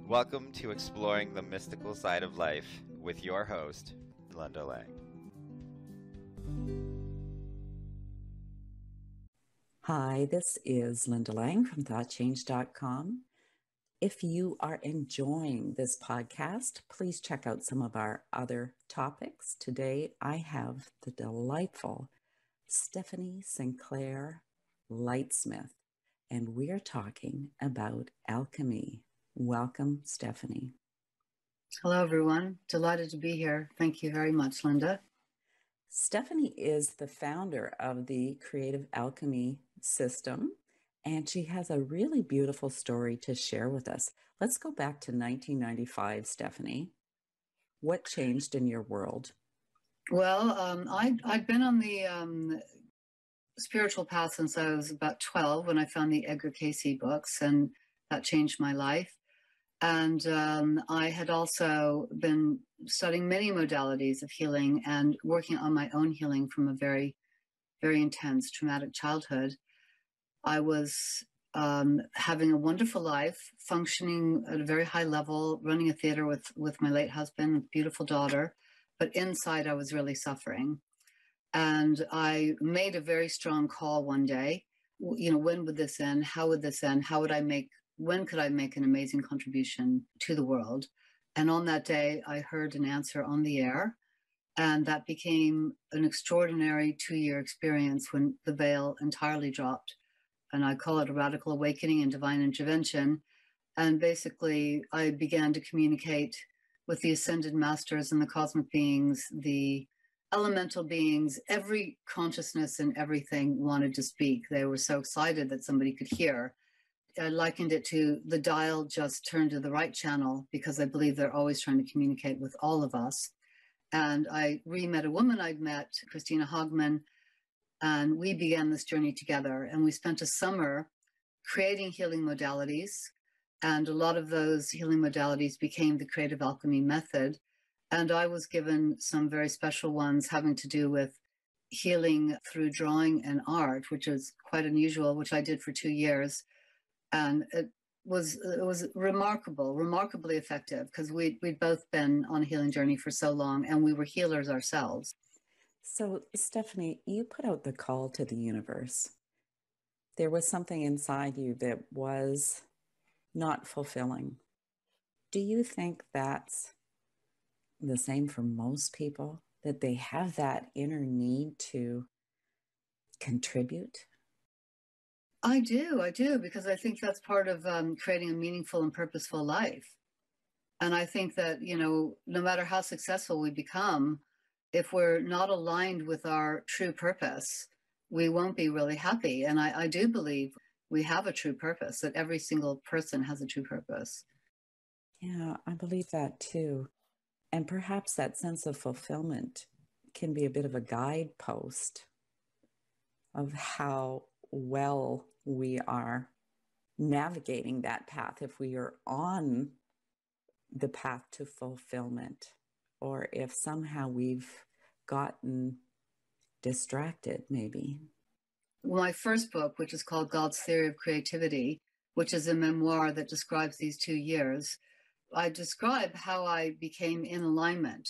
Welcome to Exploring the Mystical Side of Life with your host, Linda Lang. Hi, this is Linda Lang from ThoughtChange.com. If you are enjoying this podcast, please check out some of our other topics. Today, I have the delightful Stephanie Sinclair Lightsmith, and we are talking about alchemy. Welcome, Stephanie. Hello, everyone. Delighted to be here. Thank you very much, Linda. Stephanie is the founder of the Creative Alchemy System, and she has a really beautiful story to share with us. Let's go back to 1995, Stephanie. What changed in your world? Well, I'd been on the spiritual path since I was about 12 when I found the Edgar Cayce books, and that changed my life. And I had also been studying many modalities of healing and working on my own healing from a very, very intense traumatic childhood. I was having a wonderful life, functioning at a very high level, running a theater with my late husband, beautiful daughter. But inside, I was really suffering. And I made a very strong call one day. You know, when would this end? How would this end? When could I make an amazing contribution to the world? And on that day, I heard an answer on the air. And that became an extraordinary 2-year experience when the veil entirely dropped. And I call it a radical awakening and divine intervention. And basically, I began to communicate with the ascended masters and the cosmic beings, the elemental beings. Every consciousness and everything wanted to speak. They were so excited that somebody could hear. I likened it to the dial just turned to the right channel because I believe they're always trying to communicate with all of us. And I re-met a woman I'd met, Christina Hogman, and we began this journey together. And we spent a summer creating healing modalities. And a lot of those healing modalities became the Creative Alchemy method. And I was given some very special ones having to do with healing through drawing and art, which is quite unusual, which I did for 2 years. And it was remarkably effective because we'd both been on a healing journey for so long and we were healers ourselves. So, Stephanie, you put out the call to the universe. There was something inside you that was not fulfilling. Do you think that's the same for most people, that they have that inner need to contribute? I do, because I think that's part of creating a meaningful and purposeful life. And I think that, you know, no matter how successful we become, if we're not aligned with our true purpose, we won't be really happy. And I do believe we have a true purpose, that every single person has a true purpose. Yeah, I believe that too. And perhaps that sense of fulfillment can be a bit of a guidepost of how well we are navigating that path, if we are on the path to fulfillment, or if somehow we've gotten distracted, maybe. My first book, which is called God's Theory of Creativity, which is a memoir that describes these 2 years, I describe how I became in alignment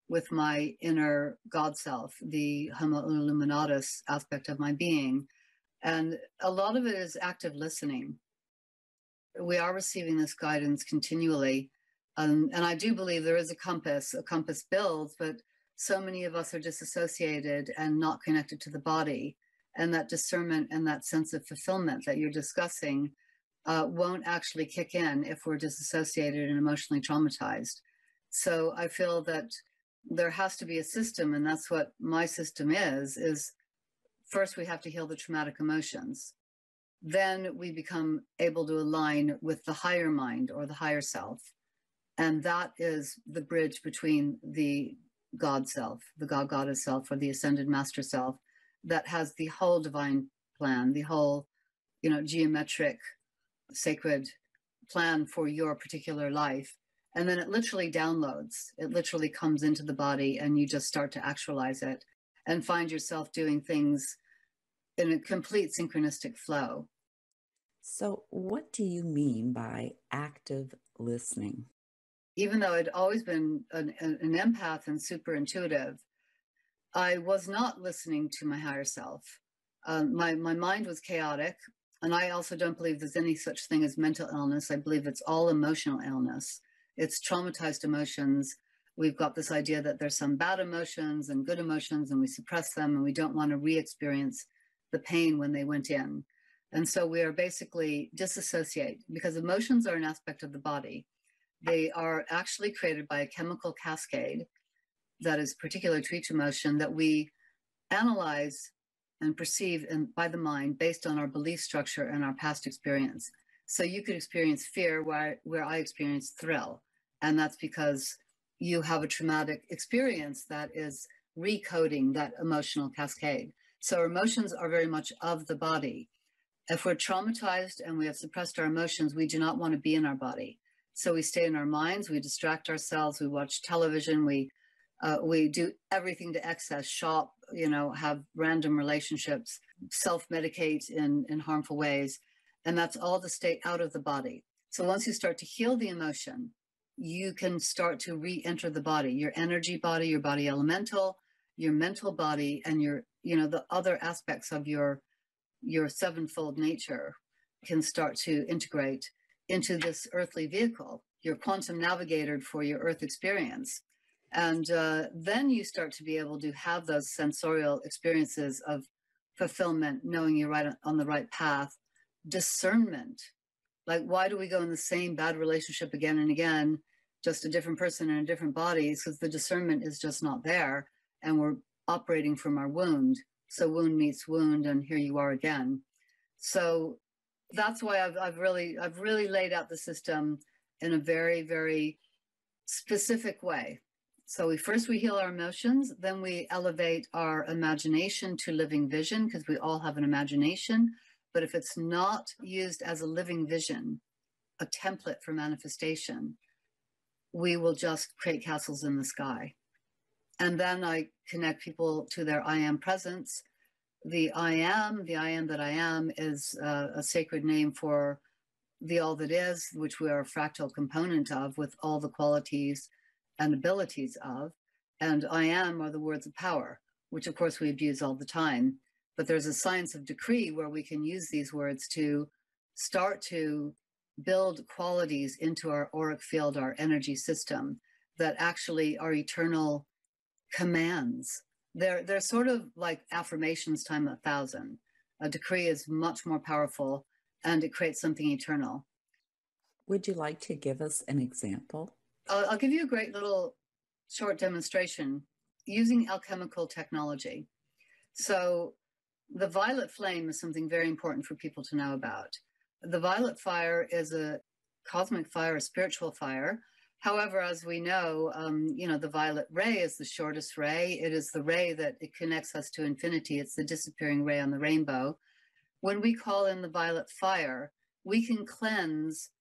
with my inner God self, the Homo Illuminatus aspect of my being. And a lot of it is active listening. We are receiving this guidance continually. And I do believe there is a compass builds, but so many of us are disassociated and not connected to the body. And that discernment and that sense of fulfillment that you're discussing won't actually kick in if we're disassociated and emotionally traumatized. So I feel that there has to be a system, and that's what my system is first we have to heal the traumatic emotions. Then we become able to align with the higher mind or the higher self. And that is the bridge between the God self, the God Goddess self, or the ascended master self that has the whole divine plan, the whole, you know, geometric, sacred plan for your particular life. And then it literally downloads. It literally comes into the body and you just start to actualize it and find yourself doing things in a complete synchronistic flow. So, what do you mean by active listening? Even though I'd always been an empath and super intuitive, I was not listening to my higher self. My mind was chaotic. And I also don't believe there's any such thing as mental illness. I believe it's all emotional illness. It's traumatized emotions. We've got this idea that there's some bad emotions and good emotions, and we suppress them, and we don't want to re-experience the pain when they went in. And so we are basically disassociate, because emotions are an aspect of the body. They are actually created by a chemical cascade that is particular to each emotion that we analyze and perceive by the mind based on our belief structure and our past experience. So you could experience fear where I experience thrill. And that's because you have a traumatic experience that is recoding that emotional cascade. So emotions are very much of the body. If we're traumatized and we have suppressed our emotions, we do not want to be in our body. So we stay in our minds, we distract ourselves, we watch television, we do everything to excess, shop, have random relationships, self-medicate in harmful ways. And that's all to stay out of the body. So once you start to heal the emotion, you can start to re-enter the body, your energy body, your body elemental, your mental body, and the other aspects of your sevenfold nature can start to integrate into this earthly vehicle, your quantum navigator for your earth experience. And then you start to be able to have those sensorial experiences of fulfillment, knowing you're right on the right path, discernment. Like, why do we go in the same bad relationship again and again, just a different person in a different body? Because the discernment is just not there, and we're operating from our wound. So wound meets wound, and here you are again. So that's why I've really laid out the system in a very, very specific way. So we heal our emotions, then we elevate our imagination to living vision, because we all have an imagination. But if it's not used as a living vision, a template for manifestation, we will just create castles in the sky. And then I connect people to their I am presence. The I am that I am is a sacred name for the all that is, which we are a fractal component of, with all the qualities and abilities of. And I am are the words of power, which of course we abuse all the time. But there's a science of decree where we can use these words to start to build qualities into our auric field, our energy system, that actually are eternal commands. They're sort of like affirmations times 1,000. A decree is much more powerful, and it creates something eternal. Would you like to give us an example? I'll give you a great little short demonstration using alchemical technology. So the violet flame is something very important for people to know about. The violet fire is a cosmic fire, a spiritual fire. However, as we know, the violet ray is the shortest ray. It is the ray that it connects us to infinity. It's the disappearing ray on the rainbow. When we call in the violet fire, we can cleanse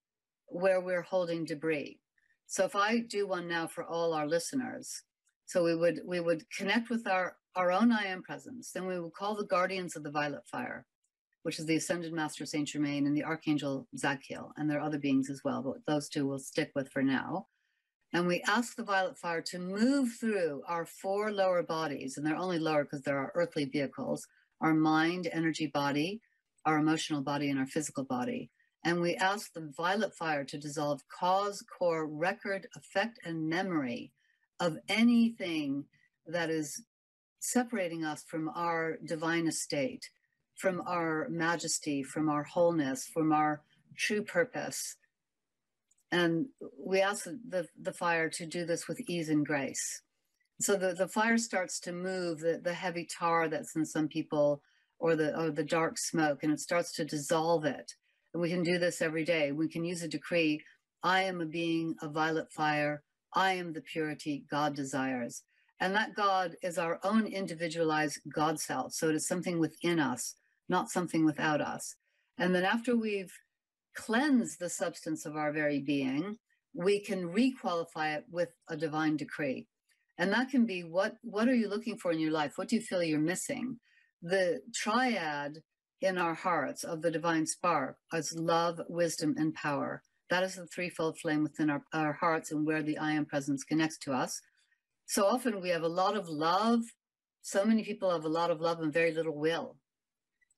where we're holding debris. So if I do one now for all our listeners, so we would connect with our own I am presence. Then we would call the guardians of the violet fire, which is the Ascended Master Saint Germain and the Archangel Zadkiel, and there are other beings as well, but those two we'll stick with for now. And we ask the violet fire to move through our 4 lower bodies, and they're only lower because they're our earthly vehicles, our mind, energy body, our emotional body, and our physical body. And we ask the violet fire to dissolve cause, core, record, effect, and memory of anything that is separating us from our divine estate, from our majesty, from our wholeness, from our true purpose. And we ask the fire to do this with ease and grace. So the fire starts to move the heavy tar that's in some people, or the dark smoke, and it starts to dissolve it. And we can do this every day. We can use a decree. I am a being of violet fire. I am the purity God desires. And that God is our own individualized God self. So it is something within us, not something without us. And then after we've cleansed the substance of our very being, we can requalify it with a divine decree. And that can be, what are you looking for in your life? What do you feel you're missing? The triad in our hearts of the divine spark as love, wisdom, and power. That is the threefold flame within our hearts and where the I am presence connects to us. So often we have a lot of love. So many people have a lot of love and very little will.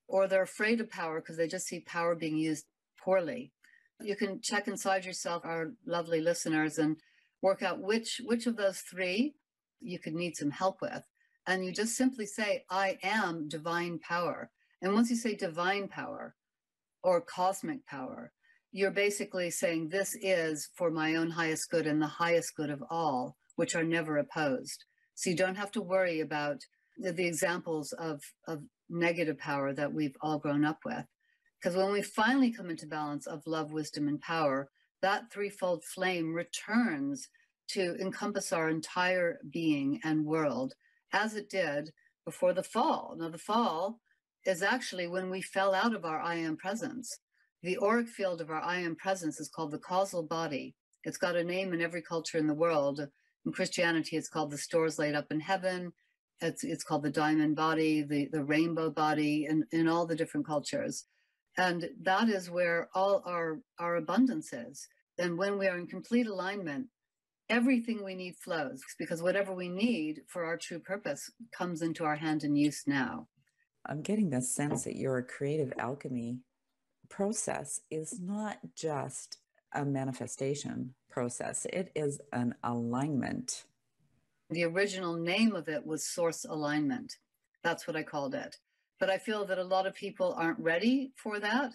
Or they're afraid of power because they just see power being used poorly. You can check inside yourself, our lovely listeners, and work out which of those three you could need some help with. And you just simply say, I am divine power. And once you say divine power or cosmic power, you're basically saying this is for my own highest good and the highest good of all, which are never opposed. So you don't have to worry about the examples of negative power that we've all grown up with. Because when we finally come into balance of love, wisdom, and power, that threefold flame returns to encompass our entire being and world as it did before the fall. Now, the fall is actually when we fell out of our I am presence. The auric field of our I am presence is called the causal body. It's got a name in every culture in the world. In Christianity, it's called the stores laid up in heaven. It's called the diamond body, the rainbow body, in all the different cultures. And that is where all our abundance is. And when we are in complete alignment, everything we need flows, because whatever we need for our true purpose comes into our hand and use now. I'm getting the sense that your creative alchemy process is not just a manifestation process, it is an alignment. The original name of it was source alignment. That's what I called it. But I feel that a lot of people aren't ready for that.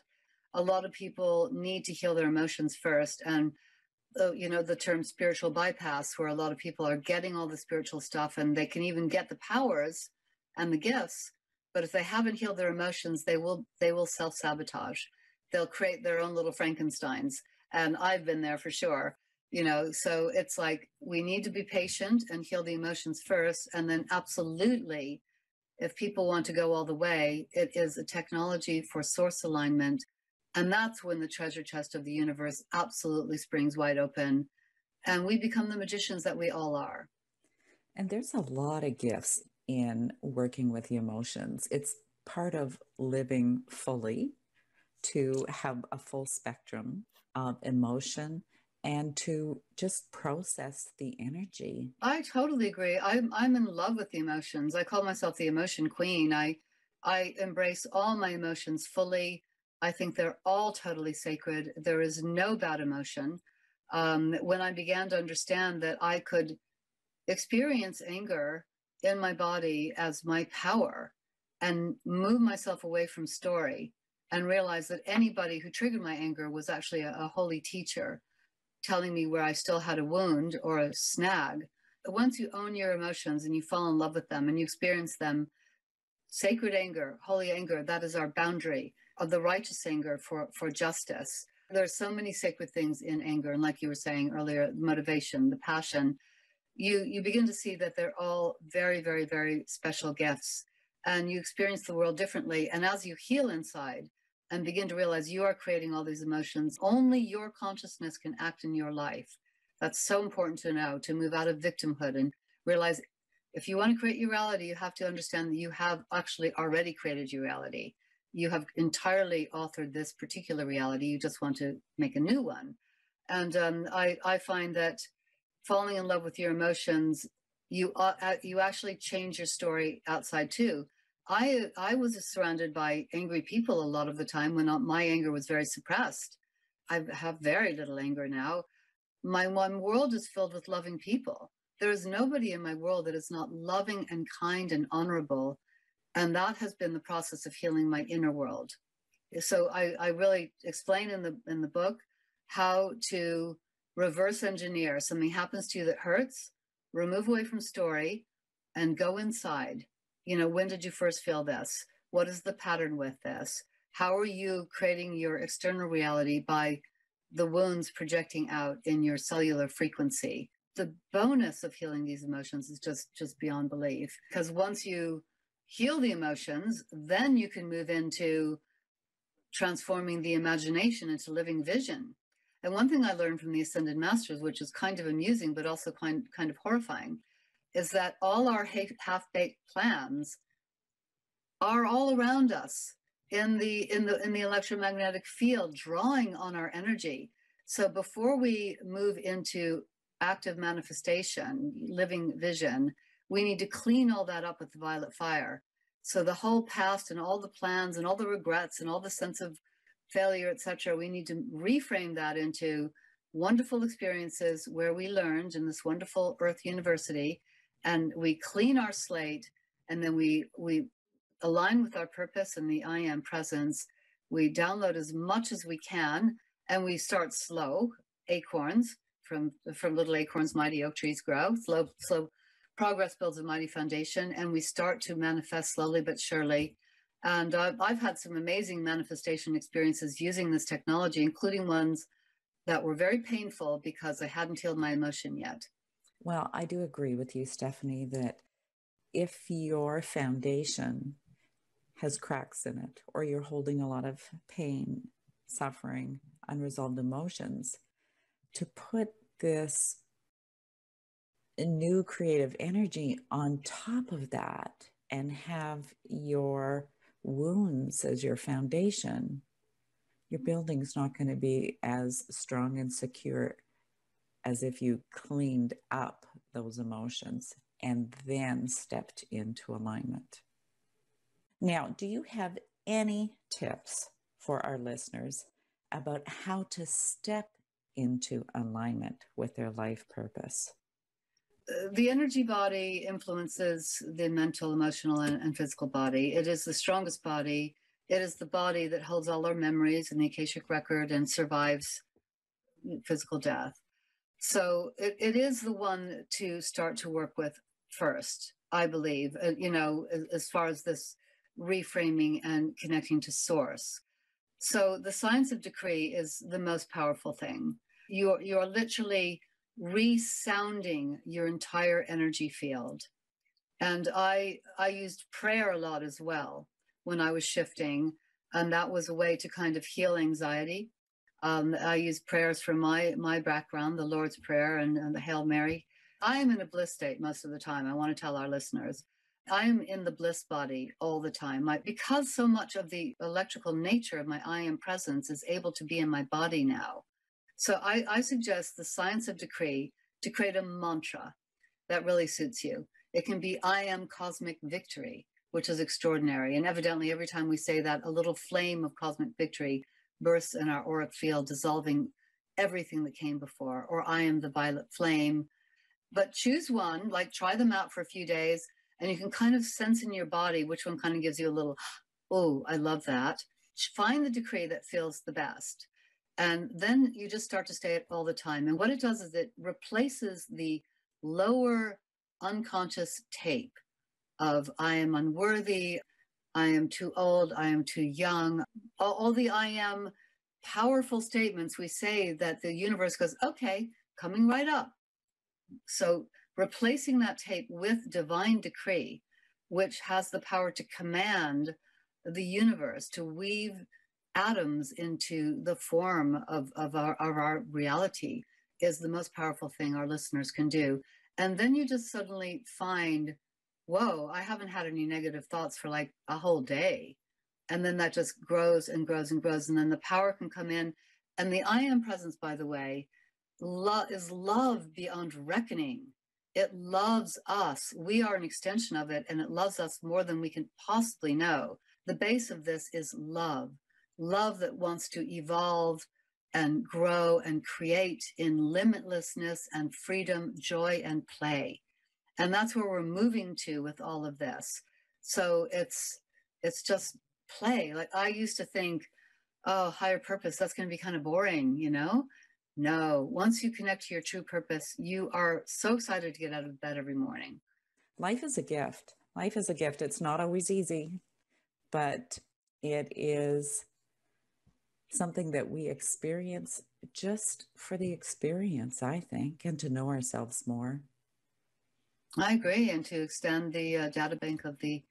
A lot of people need to heal their emotions first. And, the term spiritual bypass, where a lot of people are getting all the spiritual stuff and they can even get the powers and the gifts. But if they haven't healed their emotions, they will self-sabotage. They'll create their own little Frankensteins. And I've been there for sure. So it's like we need to be patient and heal the emotions first. And then absolutely, if people want to go all the way, it is a technology for source alignment. And that's when the treasure chest of the universe absolutely springs wide open. And we become the magicians that we all are. And there's a lot of gifts in working with the emotions. It's part of living fully, to have a full spectrum of emotion and to just process the energy. I totally agree. I'm in love with the emotions. I call myself the emotion queen. I embrace all my emotions fully. I think they're all totally sacred. There is no bad emotion. When I began to understand that I could experience anger in my body as my power and move myself away from story and realize that anybody who triggered my anger was actually a holy teacher telling me where I still had a wound or a snag. Once you own your emotions and you fall in love with them and you experience them, sacred anger, holy anger, that is our boundary of the righteous anger for justice. There's so many sacred things in anger. And like you were saying earlier, motivation, the passion, you begin to see that they're all very, very, very special gifts. And you experience the world differently. And as you heal inside and begin to realize you are creating all these emotions, only your consciousness can act in your life. That's so important to know, to move out of victimhood and realize if you want to create your reality, you have to understand that you have actually already created your reality. You have entirely authored this particular reality. You just want to make a new one. And I find that falling in love with your emotions, you actually change your story outside too. I was surrounded by angry people a lot of the time when my anger was very suppressed. I have very little anger now. My one world is filled with loving people. There is nobody in my world that is not loving and kind and honorable. And that has been the process of healing my inner world. So I really explain in the book how to reverse engineer. Something happens to you that hurts, remove away from story and go inside. When did you first feel this? What is the pattern with this? How are you creating your external reality by the wounds projecting out in your cellular frequency? The bonus of healing these emotions is just beyond belief. Because once you heal the emotions, then you can move into transforming the imagination into living vision. And one thing I learned from the Ascended Masters, which is kind of amusing, but also kind of horrifying, is that all our half-baked plans are all around us. in the electromagnetic field, drawing on our energy. So before we move into active manifestation, living vision, we need to clean all that up with the violet fire. So the whole past and all the plans and all the regrets and all the sense of failure, etc., we need to reframe that into wonderful experiences where we learned in this wonderful Earth University, and we clean our slate, and then we align with our purpose and the I am presence. We download as much as we can, and we start slow, acorns. From little acorns, mighty oak trees grow. Slow progress builds a mighty foundation, and we start to manifest slowly but surely. And I've had some amazing manifestation experiences using this technology, including ones that were very painful because I hadn't healed my emotion yet. Well, I do agree with you, Stephanie, that if your foundation has cracks in it, or you're holding a lot of pain, suffering, unresolved emotions, to put this new creative energy on top of that and have your wounds as your foundation, your building's not going to be as strong and secure as if you cleaned up those emotions and then stepped into alignment. Now, do you have any tips for our listeners about how to step into alignment with their life purpose? The energy body influences the mental, emotional, and physical body. It is the strongest body. It is the body that holds all our memories in the Akashic record and survives physical death. So it is the one to start to work with first, I believe, as far as this reframing and connecting to source. So the science of decree is the most powerful thing. You're literally resounding your entire energy field. And I used prayer a lot as well when I was shifting, and that was a way to kind of heal anxiety. I use prayers from my background, the Lord's Prayer and the Hail Mary. I am in a bliss state most of the time. I want to tell our listeners, I am in the bliss body all the time. Because so much of the electrical nature of my I am presence is able to be in my body now. So I suggest the science of decree to create a mantra that really suits you. It can be I am cosmic victory, which is extraordinary. And evidently, every time we say that, a little flame of cosmic victory bursts in our auric field, dissolving everything that came before. Or I am the violet flame. But choose one, like try them out for a few days, and you can kind of sense in your body which one kind of gives you a little, oh, I love that. Find the decree that feels the best. And then you just start to say it all the time. And what it does is it replaces the lower unconscious tape of I am unworthy, I am too old, I am too young. All the I am powerful statements we say that the universe goes, okay, coming right up. So replacing that tape with divine decree, which has the power to command the universe, to weave atoms into the form of our reality, is the most powerful thing our listeners can do. And then you just suddenly find, whoa, I haven't had any negative thoughts for like a whole day. And then that just grows and grows and grows. And then the power can come in. And the I am presence, by the way, is love beyond reckoning. It loves us. We are an extension of it, and it loves us more than we can possibly know. The base of this is love that wants to evolve and grow and create in limitlessness and freedom, joy, and play. And that's where we're moving to with all of this. So it's just play. Like I used to think, oh, higher purpose, that's going to be kind of boring, you know? No, once you connect to your true purpose, you are so excited to get out of bed every morning. Life is a gift. Life is a gift. It's not always easy, but it is something that we experience just for the experience, I think, and to know ourselves more. I agree. And to extend the data bank of the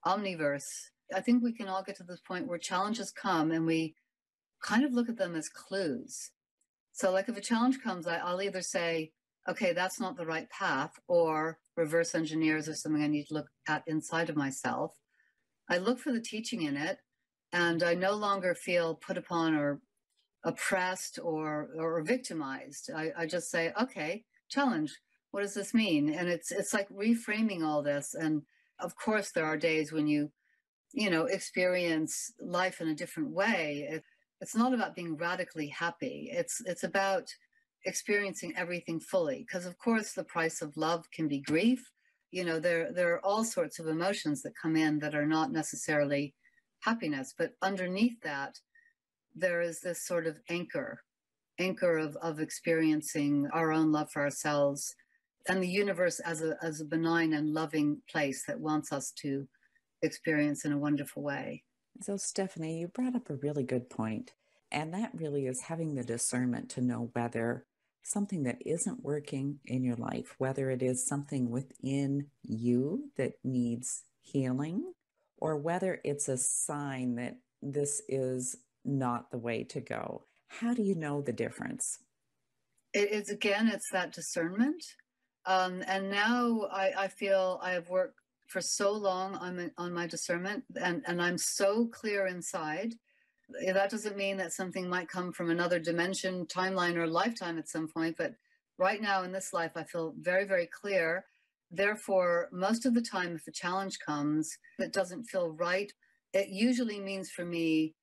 omniverse. I think we can all get to this point where challenges come and we kind of look at them as clues. So like if a challenge comes, I'll either say, okay, that's not the right path, or reverse engineers or something I need to look at inside of myself. I look for the teaching in it, And I no longer feel put upon or oppressed or victimized. I just say, okay, challenge. What does this mean? And it's like reframing all this. And of course, there are days when you experience life in a different way. It's not about being radically happy. It's about experiencing everything fully. Because of course, the price of love can be grief. There are all sorts of emotions that come in that are not necessarily happiness, but underneath that, there is this sort of anchor of experiencing our own love for ourselves and the universe as a benign and loving place that wants us to experience in a wonderful way. So, Stephanie, you brought up a really good point, and that really is having the discernment to know whether something that isn't working in your life, whether it is something within you that needs healing, or whether it's a sign that this is not the way to go. How do you know the difference? It's that discernment. And now I feel I have worked for so long on my discernment, and I'm so clear inside. That doesn't mean that something might come from another dimension, timeline, or lifetime at some point. But right now in this life, I feel very, very clear. Therefore, most of the time, if a challenge comes that doesn't feel right, it usually means for me,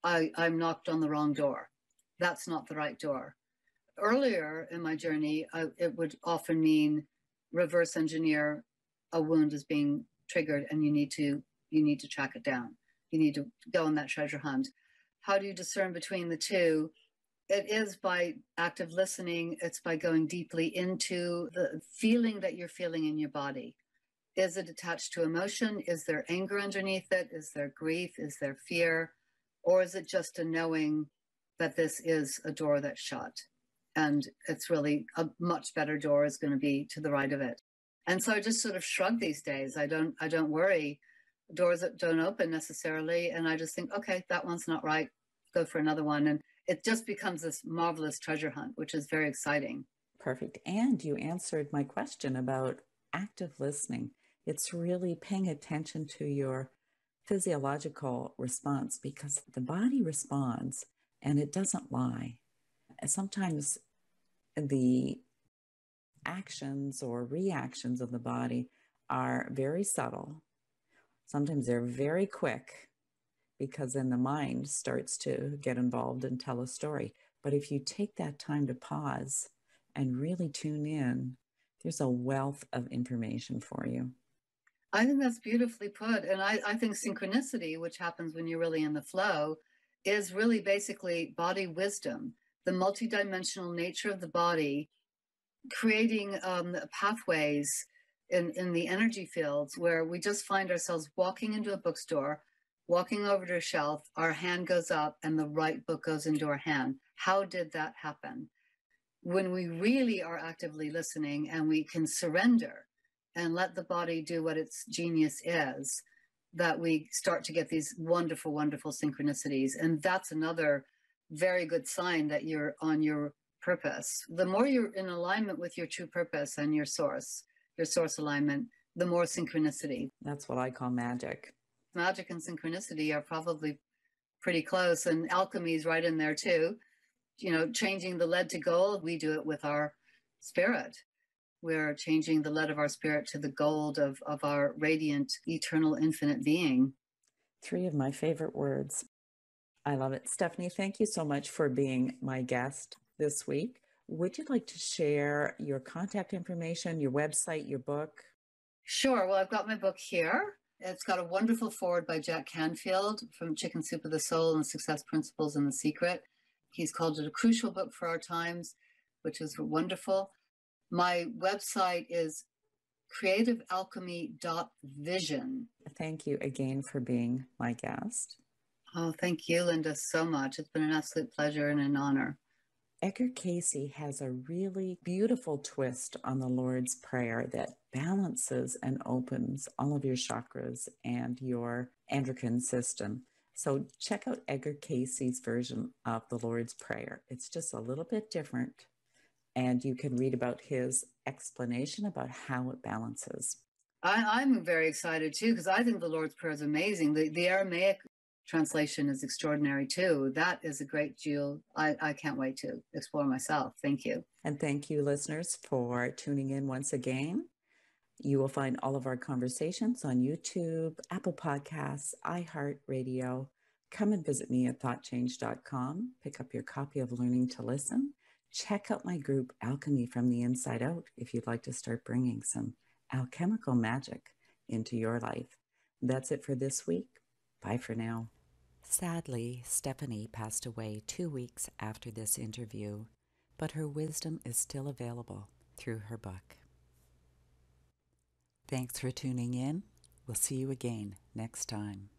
I'm knocked on the wrong door. That's not the right door. Earlier in my journey, it would often mean reverse engineer a wound as being triggered, and you need to track it down. You need to go on that treasure hunt. How do you discern between the two? It is by active listening. It's by going deeply into the feeling that you're feeling in your body. Is it attached to emotion? Is there anger underneath it? Is there grief? Is there fear? Or is it just a knowing that this is a door that's shut? And it's really a much better door is going to be to the right of it. And so I just sort of shrug these days. I don't worry. Doors that don't open necessarily. And I just think, okay, that one's not right. Go for another one. And it just becomes this marvelous treasure hunt, which is very exciting. Perfect. And you answered my question about active listening. It's really paying attention to your physiological response, because the body responds and it doesn't lie. Sometimes the actions or reactions of the body are very subtle. Sometimes they're very quick, because then the mind starts to get involved and tell a story. But if you take that time to pause and really tune in, there's a wealth of information for you. I think that's beautifully put. And I think synchronicity, which happens when you're really in the flow, is really basically body wisdom, the multidimensional nature of the body, creating pathways in the energy fields where we just find ourselves walking into a bookstore, walking over to a shelf, our hand goes up and the right book goes into our hand. How did that happen? When we really are actively listening and we can surrender and let the body do what its genius is, that we start to get these wonderful, wonderful synchronicities. And that's another very good sign that you're on your purpose. The more you're in alignment with your true purpose and your source alignment, the more synchronicity. That's what I call magic. Magic and synchronicity are probably pretty close, and alchemy is right in there too. Changing the lead to gold, we do it with our spirit. We're changing the lead of our spirit to the gold of our radiant, eternal, infinite being. 3 of my favorite words. I love it. Stephanie, thank you so much for being my guest this week. Would you like to share your contact information, your website, your book? Sure. Well, I've got my book here. It's got a wonderful foreword by Jack Canfield from Chicken Soup of the Soul and Success Principles and the Secret. He's called it a crucial book for our times, which is wonderful. My website is creativealchemy.vision. Thank you again for being my guest. Oh, thank you, Linda, so much. It's been an absolute pleasure and an honor. Edgar Cayce has a really beautiful twist on the Lord's Prayer that balances and opens all of your chakras and your endocrine system. So check out Edgar Cayce's version of the Lord's Prayer. It's just a little bit different, and you can read about his explanation about how it balances. I'm very excited too, because I think the Lord's Prayer is amazing. The Aramaic translation is extraordinary too. That is a great jewel. I can't wait to explore myself. Thank you. And thank you, listeners, for tuning in once again. You will find all of our conversations on YouTube, Apple Podcasts, iHeartRadio. Come and visit me at thoughtchange.com. Pick up your copy of Learning to Listen. Check out my group, Alchemy from the Inside Out, if you'd like to start bringing some alchemical magic into your life. That's it for this week. Bye for now. Sadly, Stephanie passed away 2 weeks after this interview, but her wisdom is still available through her book. Thanks for tuning in. We'll see you again next time.